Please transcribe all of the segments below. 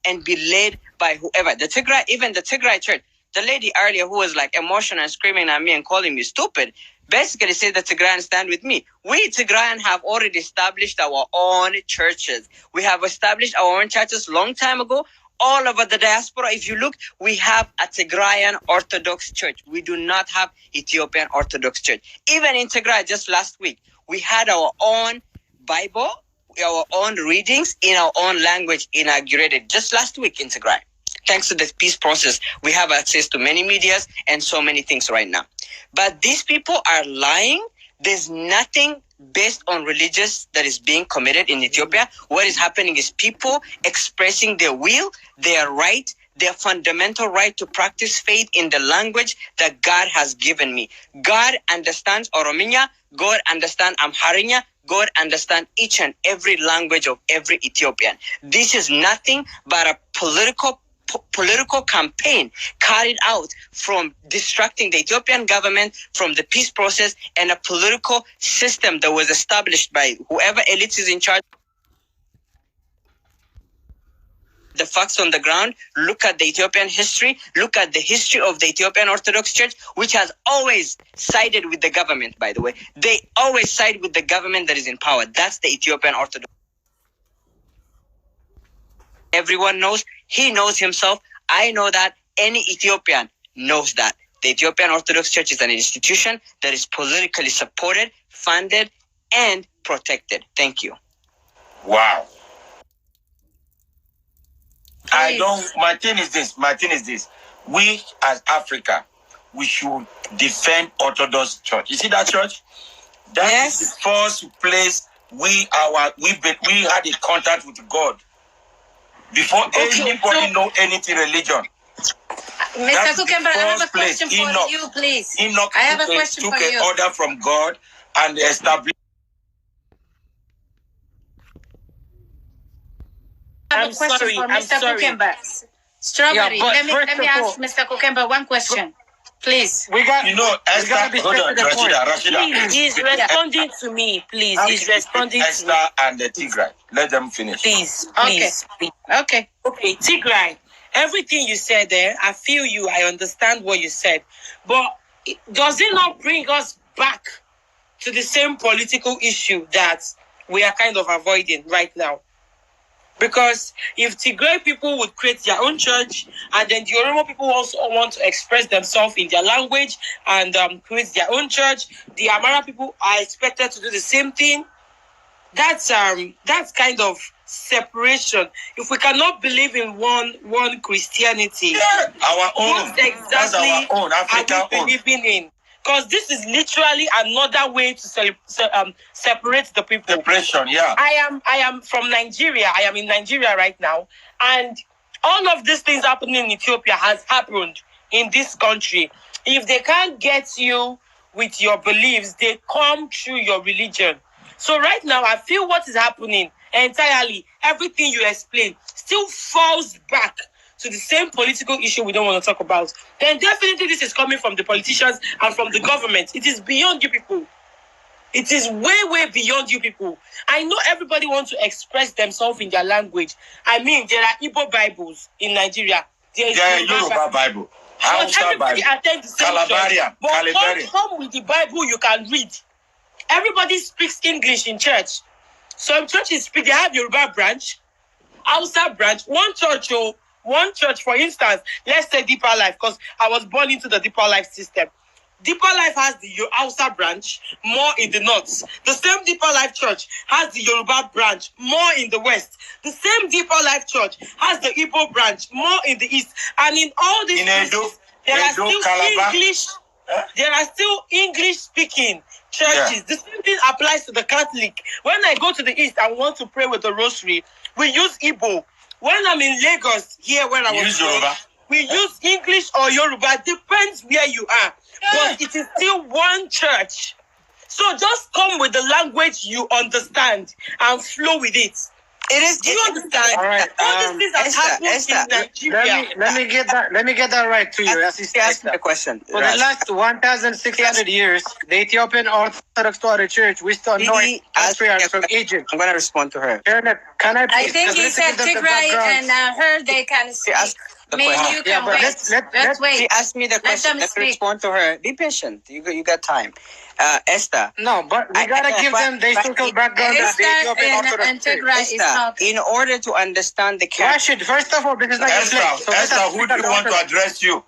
and be led by whoever. Even the Tigray church, the lady earlier who was like emotional and screaming at me and calling me stupid, basically said that Tigrayan stand with me. We Tigrayan have already established our own churches. We have established our own churches long time ago. All over the diaspora, if you look, we have a Tigrayan Orthodox church. We do not have Ethiopian Orthodox church. Even in Tigray, just last week, we had our own Bible, our own readings in our own language inaugurated just last week in Tigray. Thanks to the peace process, we have access to many medias and so many things right now. But these people are lying. There's nothing based on religious that is being committed in Ethiopia. What is happening is people expressing their will, their right, their fundamental right to practice faith in the language that God has given me. God understands Orominya. God understands Amharinya. God understands each and every language of every Ethiopian. This is nothing but a political campaign carried out from distracting the Ethiopian government from the peace process and a political system that was established by whoever elite is in charge. The facts on the ground, look at the Ethiopian history, look at the history of the Ethiopian Orthodox Church, which has always sided with the government, by the way. They always side with the government that is in power. That's the Ethiopian Orthodox. Everyone knows. He knows himself. I know that. Any Ethiopian knows that. The Ethiopian Orthodox Church is an institution that is politically supported, funded, and protected. Thank you. Wow. My thing is this. We as Africa, we should defend Orthodox Church. You see that church? That is the first place we had a contact with God. Before anybody know anything religion. Mr. Kukemba, I have a question for you, please. Enoch I have a question for you. Took an order from God and established. I have a question for Mr. Kukemba. Strawberry, let me ask Mr. Kukemba one question. Please. Esther, hold on, Rashida. He's responding to me, please. He's responding to me. Esther and the Tigray. Let them finish. Please. Okay, Tigray. Everything you said there, I feel you. I understand what you said. But does it not bring us back to the same political issue that we are kind of avoiding right now? Because if Tigray people would create their own church, and then the Oromo people also want to express themselves in their language and create their own church, the Amara people are expected to do the same thing. That's kind of separation. If we cannot believe in one Christianity, our own. what exactly That's our own, Africa are we believing in? Because this is literally another way to separate the people. Separation, yeah. I am from Nigeria. I am in Nigeria right now. And all of these things happening in Ethiopia has happened in this country. If they can't get you with your beliefs, they come through your religion. So right now, I feel what is happening entirely, everything you explain, still falls back to the same political issue we don't want to talk about. Then definitely this is coming from the politicians and from the government. It is beyond you people. It is way, way beyond you people. I know everybody wants to express themselves in their language. I mean, there are Igbo Bibles in Nigeria. There is Yoruba Bible. Everybody attend the same church. But come with the Bible you can read. Everybody speaks English in church. Some churches speak, they have Yoruba branch, Hausa branch, one church, for instance, let's say Deeper Life, because I was born into the Deeper Life system. Deeper Life has the Hausa branch, more in the north. The same Deeper Life Church has the Yoruba branch, more in the west. The same Deeper Life Church has the Igbo branch, more in the east. And in all these places, there are still English-speaking churches. Yeah. The same thing applies to the Catholic. When I go to the east and want to pray with the rosary, we use Igbo. When I'm in Lagos, here where I was praying, we use English or Yoruba. Depends where you are. But it is still one church. So just come with the language you understand and flow with it. It is. Do you understand? All right. All these things have happened in Nigeria. Let me get that right to you. Ask me a question. For the last 1,600 years, the Ethiopian Orthodox Church, we still know it patriarchs from Egypt. I'm gonna respond to her. Can I? I think he said Tigray and her. They can speak. Me and you can wait. Let's wait. She asked me the question. Let me respond to her. Be patient. You got time. Esther. No, but we gotta give them the historical background of the Ethiopian Orthodox Church. Esther, in order to understand the Rashid, first of all, because not your place. So Esther, who do you want to address you?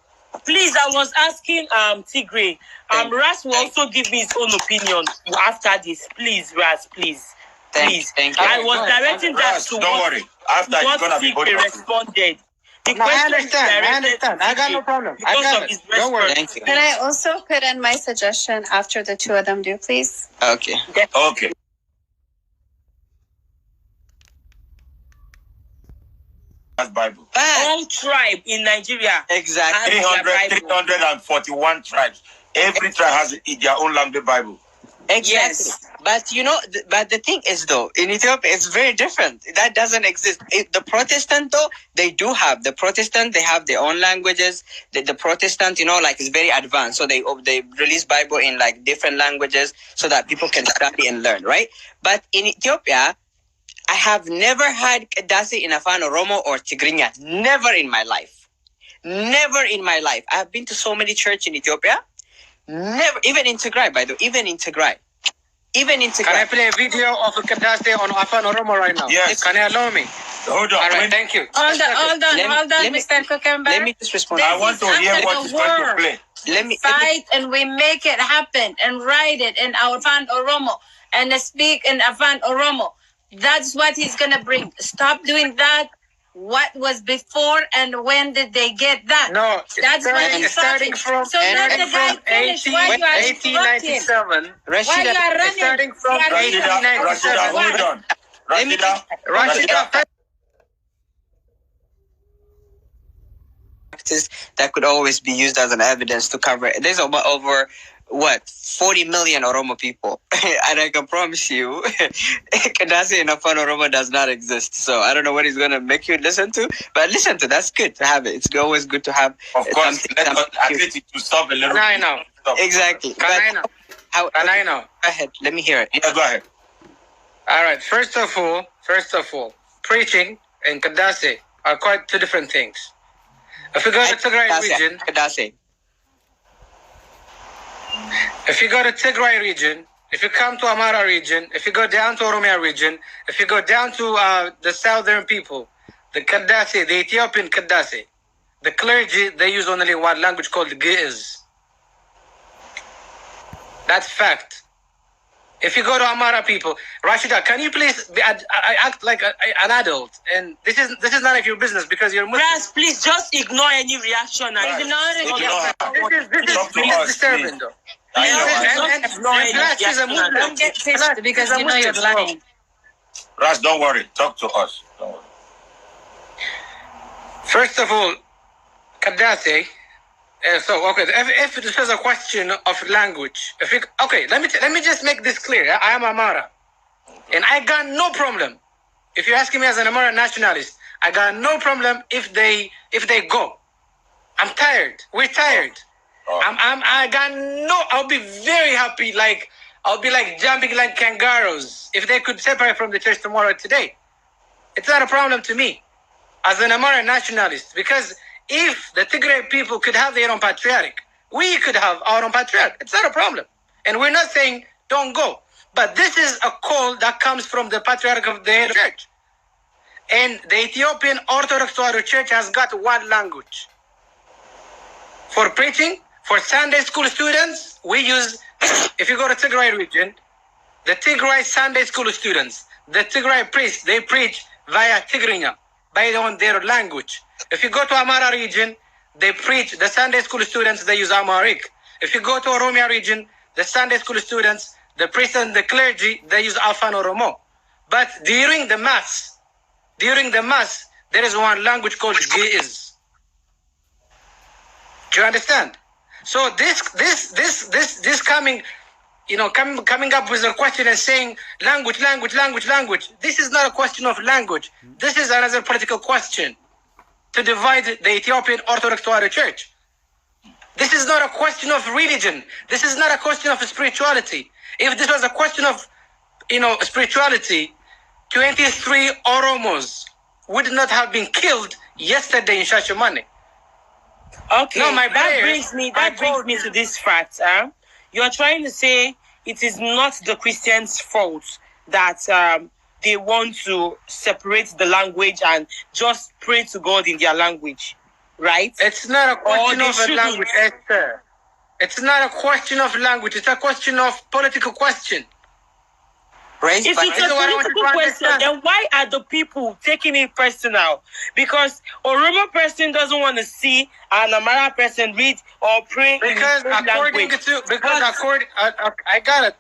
Please, I was asking Tigray. Ras will also give me his own opinion after this. Please, Ras, please. Please. Thank you. I was directing that to don't worry. After what you're gonna be Tigray responded. I understand. I got no problem. I got it. Don't worry. Thank you. Can I also put in my suggestion after the two of them do, please? Okay. Okay. That's Bible. All tribe in Nigeria. Exactly. 341 tribes. Every tribe has their own language Bible. Exactly. Yes. But you know, but the thing is though, in Ethiopia, it's very different. That doesn't exist. The Protestant though, they do have the Protestant. They have their own languages. The Protestant, you know, like is very advanced. So they release Bible in like different languages so that people can study and learn, right? But in Ethiopia, I have never had Kadasi in Afan Oromo or Tigrinya. Never in my life. Never in my life. I have been to so many churches in Ethiopia. Never, even in Tigray, by the way, even in Tigray. Can I play a video of Kadasi on Afan Oromo right now? Yes. Can you allow me? Hold on. All right, thank you. Hold on, Mr. Kokemba. Let me just respond. I want to hear what he's going to play. Let me fight and we make it happen and write it in our Afan Oromo and speak in Afan Oromo. That's what he's gonna bring. Stop doing that. What was before and when did they get that? No, that's what he's starting from. So let the guy finish. Why you are 1897. Why you are running? Starting from Rashida, hold on. Rashida. That could always be used as an evidence to cover it. There's over 40 million Oromo people, and I can promise you, Kadasi in Afan Oromo does not exist. So I don't know what he's gonna make you listen to, but listen to that's good to have it. It's always good to have. Of course, at least to stop a little. I know. Exactly. I know. Go ahead. Let me hear it. Yeah, go ahead. All right. First of all, preaching and Kadasi are quite two different things. If you go to Tigray region, if you go to Tigray region, if you come to Amara region, if you go down to Oromia region, if you go down to the southern people, the Kadasi, the Ethiopian Kadasi, the clergy, they use only one language called Ge'ez. That's fact. If you go to Amara people, Rashida, can you please act like an adult? And this is none of your business because you're Muslim. Yes, please just ignore any reaction. Right. This is disturbing, though. Plus, is a Muslim. Don't get pissed because you know you're lying. Ras, don't worry. Talk to us. Don't worry. First of all, Kadasi. If this is a question of language, let me just make this clear. I am Amara, and I got no problem. If you're asking me as an Amara nationalist, I got no problem if they go. I'm tired. We're tired. I'll be very happy. I'll be like jumping like kangaroos if they could separate from the church tomorrow today. It's not a problem to me as an Amara nationalist, because if the Tigray people could have their own patriarch, we could have our own patriarch. It's not a problem. And we're not saying don't go. But this is a call that comes from the patriarch of the church. And the Ethiopian Orthodox Church has got one language. For preaching, for Sunday school students, we use, if you go to Tigray region, the Tigray Sunday school students, the Tigray priests, they preach via Tigrinya, by their language. If you go to Amara region, they preach, the Sunday school students, they use Amharic. If you go to Oromia region, the Sunday school students, the priests and the clergy, they use Afan Oromo. But during the mass, there is one language called Ge'ez. Do you understand? So this coming coming up with a question and saying language. This is not a question of language. This is another political question to divide the Ethiopian Orthodox to other church. This is not a question of religion. This is not a question of spirituality. If this was a question of, spirituality, 23 Oromos would not have been killed yesterday in Shashamane. Okay, no, that brings me to this fact. You're trying to say it is not the Christians' fault that they want to separate the language and just pray to God in their language, right? It's not a question of a language, Esther. It's not a question of language. It's a question of political question. If it's a political question, then why are the people taking it personal? Because a Oromo person doesn't want to see an Amara person read or pray because in his according language.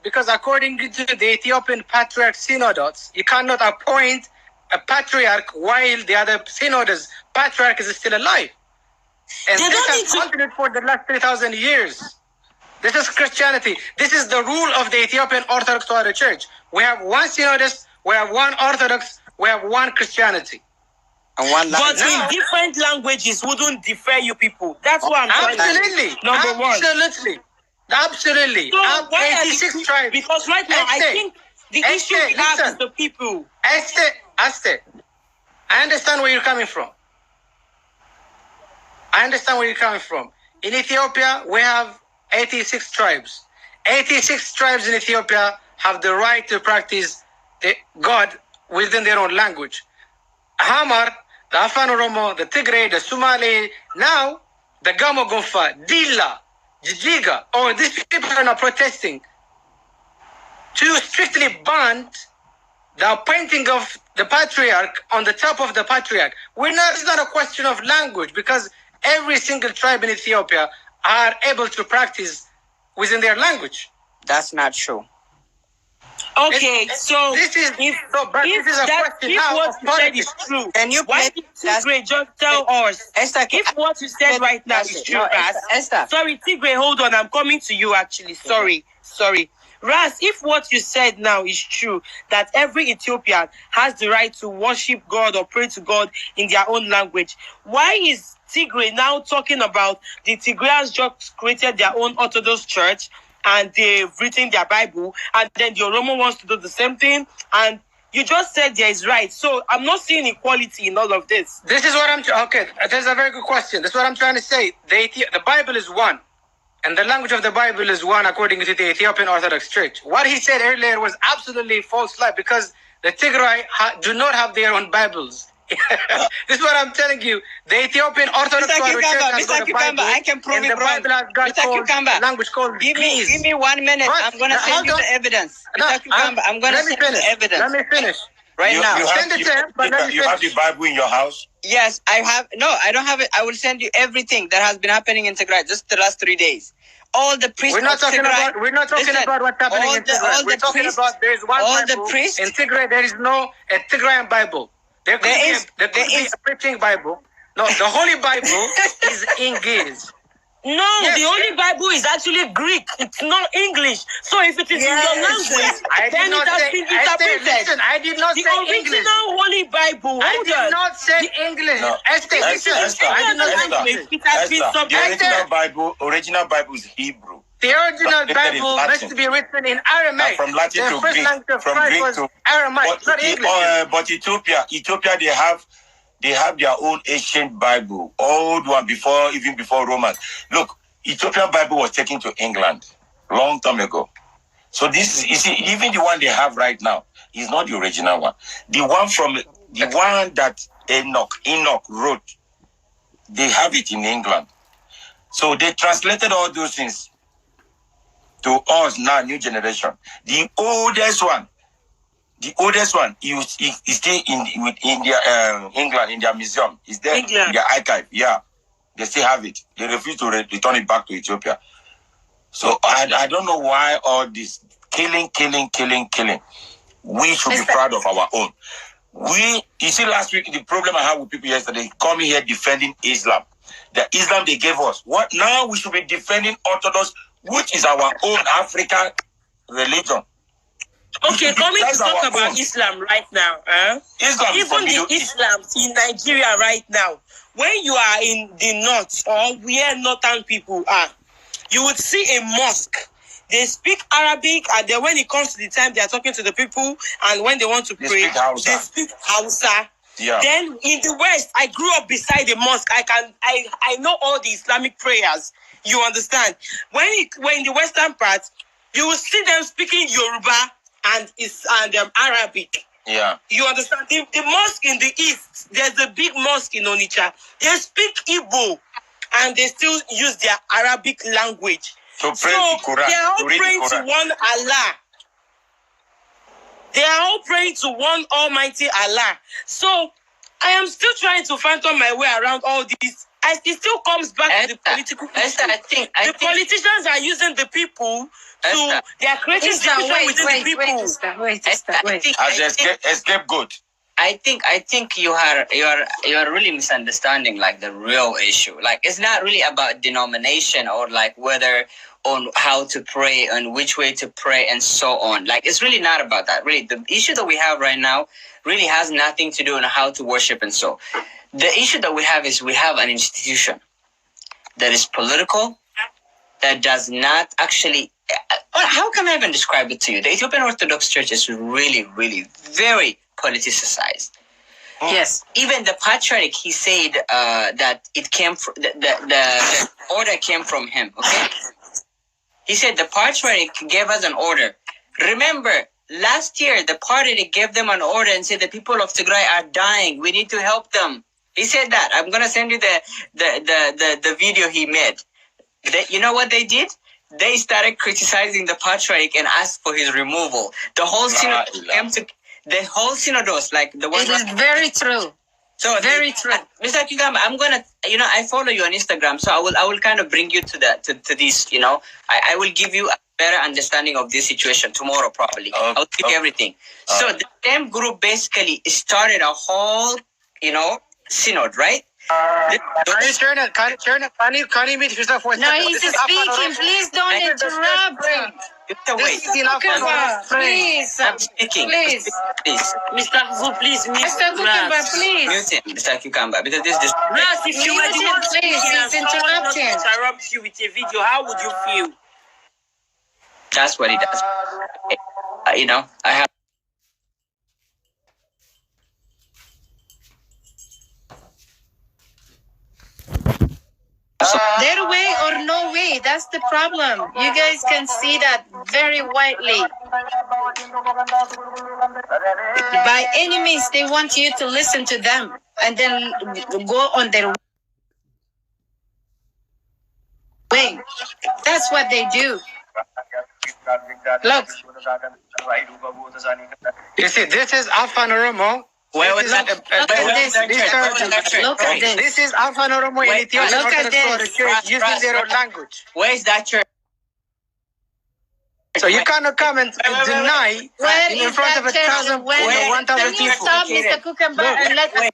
Because according to the Ethiopian Patriarch Synodos, you cannot appoint a patriarch while the other synods patriarch is still alive. And this has continued for the last 3,000 years. This is Christianity. This is the rule of the Ethiopian Orthodox Church. We have one Synodus, we have one Orthodox, we have one Christianity. And one language. But in different languages wouldn't differ you people. That's what I'm trying to say. Number one. Absolutely. So 86 tribes. Because right now, I think the issue we have is the people. Aste, I understand where you're coming from. In Ethiopia, we have 86 tribes. 86 tribes in Ethiopia have the right to practice the God within their own language. Hamar, the Afan Oromo, the Tigray, the Somali, now the Gamo Gonfa, Dilla, Jijiga, these people are now protesting to strictly ban the appointing of the patriarch on the top of the patriarch. It's not a question of language because every single tribe in Ethiopia are able to practice within their language. That's not true. Okay, so this is a question now of politics. True. Can you why did Tigray just tell us if what you said right now is true, Ras? Sorry, Tigray, hold on. I'm coming to you actually. Sorry. Ras, if what you said now is true, that every Ethiopian has the right to worship God or pray to God in their own language, why is Tigray now talking about the Tigrayans just created their own Orthodox church and they've written their Bible, and then the Oromo wants to do the same thing, and you just said there is right. So I'm not seeing equality in all of this. This is what okay, that's a very good question. That's what I'm trying to say. The Bible is one, and the language of the Bible is one according to the Ethiopian Orthodox Church. What he said earlier was absolutely false lie because the Tigray do not have their own Bibles. This is what I'm telling you. The Ethiopian Orthodox Church has got a Bible, I can prove it wrong. Language called give me 1 minute. I'm going to send you the evidence. I'm going to send you the evidence. Let me finish. Now. You have the Bible in your house? Yes, I have. No, I don't have it. I will send you everything that has been happening in Tigray just the last 3 days. All the priests. We're not talking about what's happening in Tigray. We're talking about there is one Bible. In Tigray, there is no a Tigrayan Bible. There could be a preaching Bible. No, the Holy Bible is English. No, yes, the Holy Bible is actually Greek. It's not English. So if it is in your language, then it has been interpreted. Listen, I did not say English. The original Holy Bible. I did not say English. No. Esther, I did not say English. It has been the original Bible is Hebrew. The original Bible must be written in Aramaic. From Latin to Greek. From Greek to Aramaic, not English. But Ethiopia, they have their own ancient Bible, old one even before Romans. Look, Ethiopian Bible was taken to England long time ago. So this is, you see, even the one they have right now is not the original one. The one that Enoch wrote, they have it in England. So they translated all those things to us now, new generation. The oldest one is still in their England, in their museum. It's there in their archive. Yeah, they still have it. They refuse to return it back to Ethiopia. So I don't know why all this killing. We should be proud of our own. You see, last week the problem I had with people yesterday coming here defending Islam. The Islam they gave us. What now? We should be defending Orthodox, which is our own African religion. Okay, coming to talk about Islam right now. Even the Islam in Nigeria right now, when you are in the north or where northern people are, you would see a mosque. They speak Arabic, and then when it comes to the time they are talking to the people, and when they want to pray, they speak Hausa. Yeah. Then in the West, I grew up beside the mosque. I know all the Islamic prayers. You understand? When in the Western part, you will see them speaking Yoruba and Arabic. Yeah. You understand? The mosque in the East, there's a big mosque in Onitsha. They speak Igbo, and they still use their Arabic language. So they are all praying to one Allah. They are all praying to one Almighty Allah. So I am still trying to fathom my way around all this. It still comes back to the political issue. The politicians are using the people to. They are creating division within the people. Wait. As a scapegoat. I think you are really misunderstanding like the real issue. Like it's not really about denomination or like whether on how to pray and which way to pray and so on. Like it's really not about that. Really, the issue that we have right now really has nothing to do on how to worship and so. The issue that we have is we have an institution that is political, that does not actually. How can I even describe it to you? The Ethiopian Orthodox Church is really, really very politicized. Yes. Even the patriarch, he said that it came from the order came from him. Okay. He said the patriarch gave us an order. Remember, last year the party gave them an order and said the people of Tigray are dying. We need to help them. He said that. I'm gonna send you the video he made. You know what they did? They started criticizing the patriarch and asked for his removal. The whole synod came to the whole synodos, like the one. It is very true. So very true, Mr. Kigamba. I'm gonna, I follow you on Instagram, so I will kind of bring you to this. I will give you a better understanding of this situation tomorrow, probably. I'll give you everything. So the same group basically started a whole, synod, right? Can you turn it? Can you mute yourself for a second? No, he's speaking. Please don't interrupt him. This is enough. Please. I'm speaking. Please. Mr. Hugo, please mute Mr. Cucumber, please. Mute him, Mr. Cucumber, because this is. Ras, if you were the one please, he's interrupting. Interrupt you with a video, how would you feel? That's what he does. I have. Their way or no way, that's the problem. You guys can see that very widely. By any means, they want you to listen to them and then go on their way. That's what they do. Look. You see, this is Afan Oromo. Look at this. Look at this. This is Afan Oromo in Ethiopia. Look at this. Using their own language. Where is that church? So you cannot come and deny in front of 1,000 people. Can you stop, Mr. Cucumber, and let us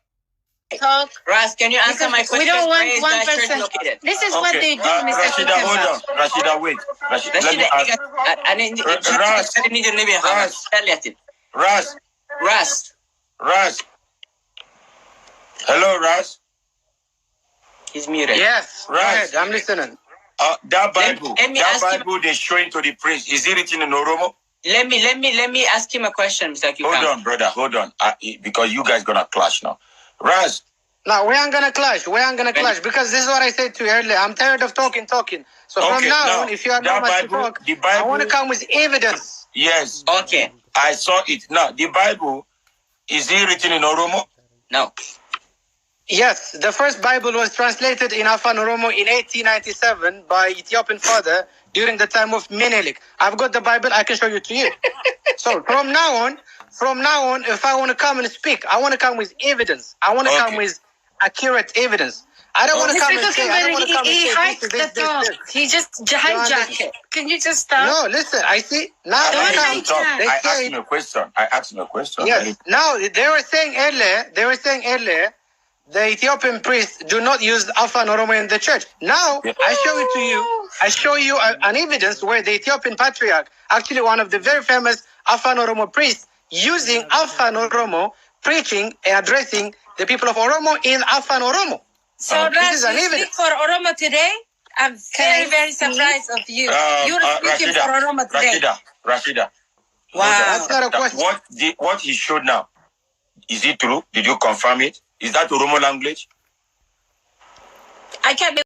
talk? Ras, can you answer my question? We don't want Where is one that church person. located? This is what they do, Mr. Rashida, Cucumber. hold on. Rashida, wait. Rashida, let me ask. Ras. Hello, Ras. He's muted. Yes, right. I'm listening. That Bible, they're showing to the priest. Is it written in Oromo? Let me ask him a question, Mr. Cucumber. Hold on, brother. Hold on. Because you guys gonna clash now. Ras. No, we aren't gonna clash. Because this is what I said to you earlier. I'm tired of talking. So from now on, if you are not much to talk, I want to come with evidence. Yes. Okay. I saw it. Now, the Bible, is it written in Oromo? No. Yes, the first Bible was translated in Afan Oromo in 1897 by Ethiopian father during the time of Menelik. I've got the Bible. I can show you to you. So from now on, if I want to come and speak, I want to come with evidence. I want to come with accurate evidence. I don't want to come and say, he hyped the talk. He just hijacked it. Can you just stop? No, listen, I see. Now I asked him a question. Yes. Now, they were saying earlier the Ethiopian priests do not use Alpha and Oromo in the church. Now, I show it to you. I show you an evidence where the Ethiopian patriarch, actually one of the very famous Alpha and Oromo priests, using Alpha and Oromo, preaching and addressing the people of Oromo in Alpha and Oromo. So this is an evidence for Oromo today. I'm very, very surprised of you. You're speaking for Oromo today. Rashida. Wow. That's not a question. What he showed now, is it true? Did you confirm it? Is that Oromo language? I can't